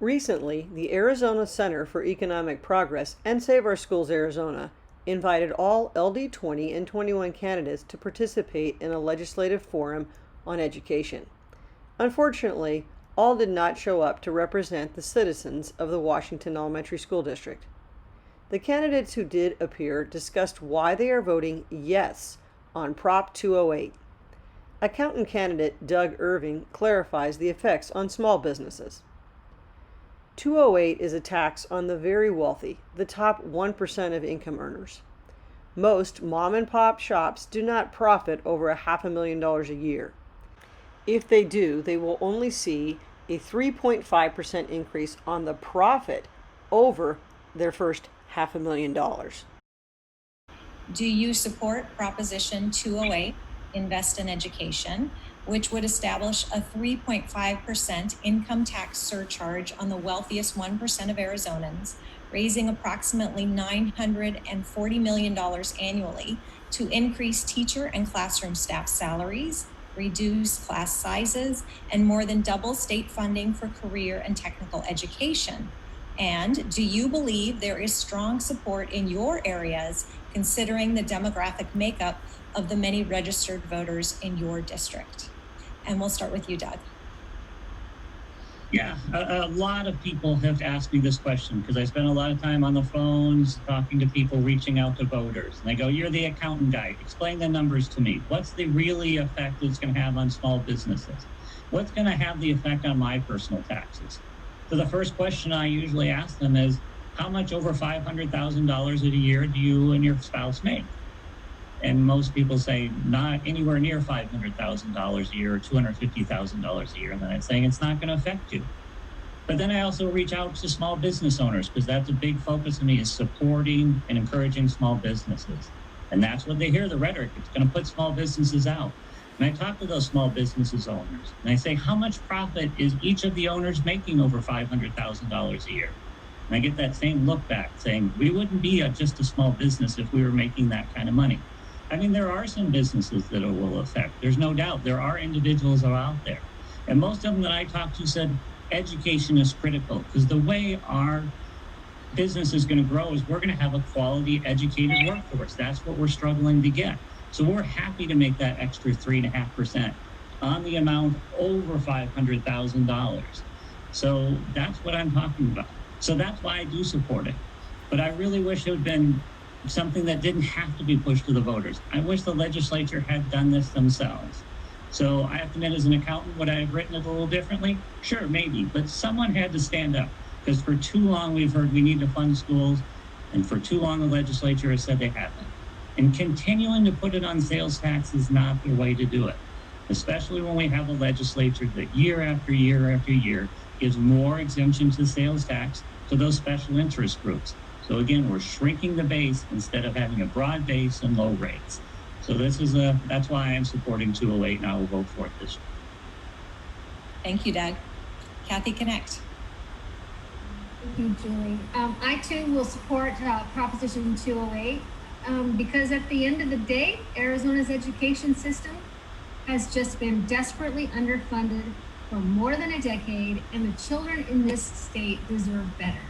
Recently, the Arizona Center for Economic Progress and Save Our Schools Arizona invited all LD 20 and 21 candidates to participate in a legislative forum on education. Unfortunately, all did not show up to represent the citizens of the Washington Elementary School District. The candidates who did appear discussed why they are voting yes on Prop 208. Accountant candidate Doug Ervin clarifies the effects on small businesses. 208 is a tax on the very wealthy, the top 1% of income earners. Most mom and pop shops do not profit over $500,000 a year. If they do, they will only see a 3.5% increase on the profit over their first $500,000. Do you support Proposition 208, Invest in Education, which would establish a 3.5% income tax surcharge on the wealthiest 1% of Arizonans, raising approximately $940 million annually to increase teacher and classroom staff salaries, reduce class sizes, and more than double state funding for career and technical education? And do you believe there is strong support in your areas considering the demographic makeup of the many registered voters in your district? And we'll start with you, Doug. Yeah, a lot of people have asked me this question because I spend a lot of time on the phones talking to people, reaching out to voters. And they go, you're the accountant guy. Explain the numbers to me. What's the really effect it's going to have on small businesses? What's going to have the effect on my personal taxes? So the first question I usually ask them is, how much over $500,000 a year do you and your spouse make? And most people say not anywhere near $500,000 a year or $250,000 a year. And then I'm saying it's not going to affect you. But then I also reach out to small business owners because that's a big focus of me, is supporting and encouraging small businesses. And that's what they hear, the rhetoric. It's going to put small businesses out. And I talk to those small businesses owners and I say, how much profit is each of the owners making over $500,000 a year? And I get that same look back saying, we wouldn't be just a small business if we were making that kind of money. I mean, there are some businesses that it will affect. There's no doubt. There are individuals that are out there. And most of them that I talked to said education is critical because the way our business is going to grow is we're going to have a quality educated workforce. That's what we're struggling to get. So we're happy to make that extra 3.5% on the amount over $500,000. So that's what I'm talking about. So that's why I do support it. But I really wish it had been something that didn't have to be pushed to the voters. I wish the legislature had done this themselves. So I have to admit, as an accountant, would I have written it a little differently? Sure, maybe, but someone had to stand up because for too long we've heard we need to fund schools, and for too long the legislature has said they haven't. And continuing to put it on sales tax is not the way to do it, especially when we have a legislature that year after year after year gives more exemptions to sales tax to those special interest groups. So again, we're shrinking the base instead of having a broad base and low rates. So that's why I'm supporting 208 and I will vote for it this year. Thank you, Doug. Kathy, connect. Thank you, Julie. I too will support Proposition 208 because at the end of the day, Arizona's education system has just been desperately underfunded for more than a decade, and the children in this state deserve better.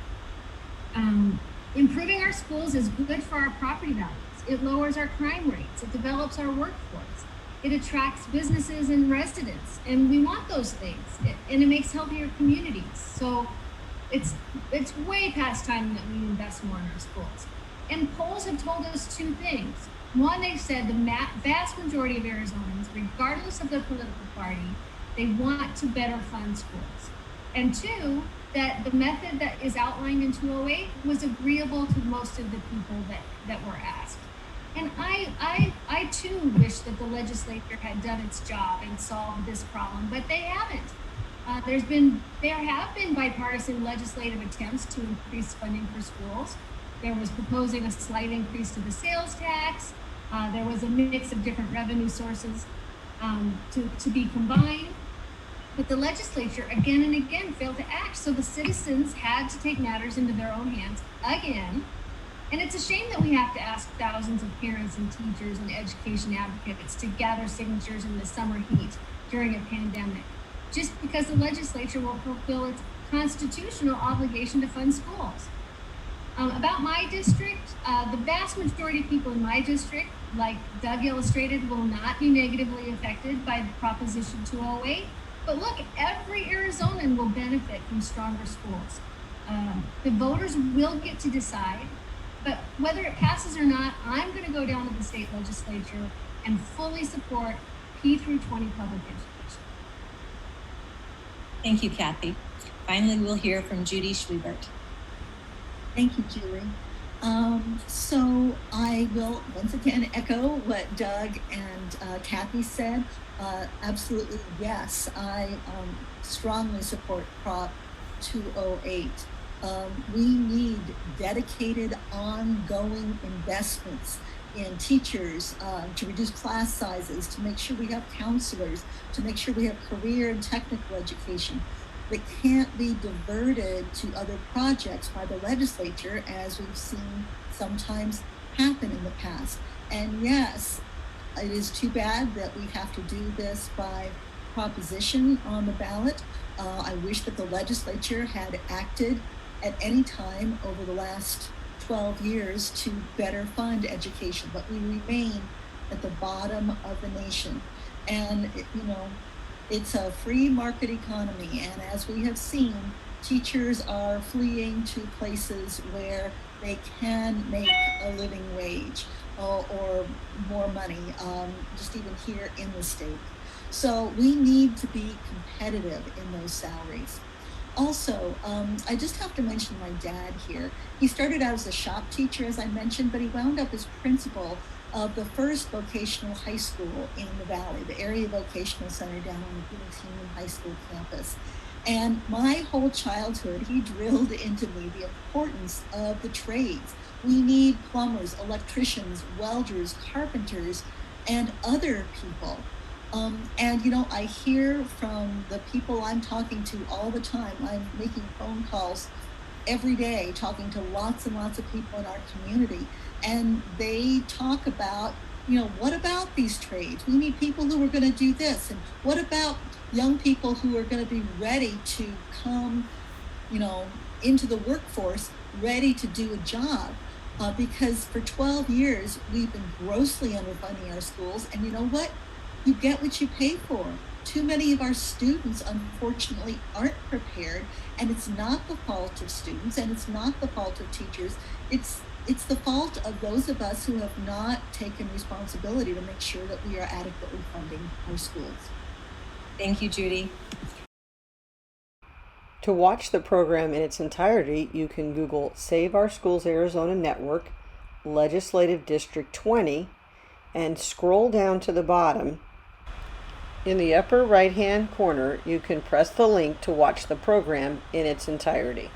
Improving our schools is good for our property values. It lowers our crime rates. It develops our workforce. It attracts businesses and residents, and we want those things. And it makes healthier communities. So it's way past time that we invest more in our schools. And polls have told us two things. One, they said the vast majority of Arizonans, regardless of their political party, they want to better fund schools. And two, that the method that is outlined in 208 was agreeable to most of the people that were asked. And I too wish that the legislature had done its job and solved this problem, but they haven't. There have been bipartisan legislative attempts to increase funding for schools. There was proposing a slight increase to the sales tax. There was a mix of different revenue sources to be combined. But the legislature again and again failed to act. So the citizens had to take matters into their own hands again. And it's a shame that we have to ask thousands of parents and teachers and education advocates to gather signatures in the summer heat during a pandemic, just because the legislature will fulfill its constitutional obligation to fund schools. About my district, the vast majority of people in my district, like Doug illustrated, will not be negatively affected by Proposition 208. But look, every Arizonan will benefit from stronger schools. The voters will get to decide, but whether it passes or not, I'm going to go down to the state legislature and fully support P through 20 public education. Thank you, Kathy. Finally, we'll hear from Judy Schweibert. Thank you, Julie. So I will once again echo what Doug and Kathy said. Absolutely, yes. I strongly support Prop 208. We need dedicated, ongoing investments in teachers to reduce class sizes, to make sure we have counselors, to make sure we have career and technical education that can't be diverted to other projects by the legislature, as we've seen sometimes happen in the past. And yes, it is too bad that we have to do this by proposition on the ballot. I wish that the legislature had acted at any time over the last 12 years to better fund education, but we remain at the bottom of the nation. And, it's a free market economy, and as we have seen, teachers are fleeing to places where they can make a living wage or more money, just even here in the state. So we need to be competitive in those salaries. Also, I just have to mention my dad here. He started out as a shop teacher, as I mentioned, but he wound up as principal of the first vocational high school in the Valley, the Area Vocational Center down on the Union High School campus. And my whole childhood, he drilled into me the importance of the trades. We need plumbers, electricians, welders, carpenters, and other people. I hear from the people I'm talking to all the time. I'm making phone calls every day, talking to lots and lots of people in our community. And they talk about, what about these trades? We need people who are going to do this. And what about young people who are going to be ready to come, into the workforce, ready to do a job? Because for 12 years, we've been grossly underfunding our schools. And you know what? You get what you pay for. Too many of our students, unfortunately, aren't prepared. And it's not the fault of students, and it's not the fault of teachers. It's the fault of those of us who have not taken responsibility to make sure that we are adequately funding our schools. Thank you, Judy. To watch the program in its entirety, you can Google Save Our Schools Arizona Network, Legislative District 20, and scroll down to the bottom. In the upper right-hand corner, you can press the link to watch the program in its entirety.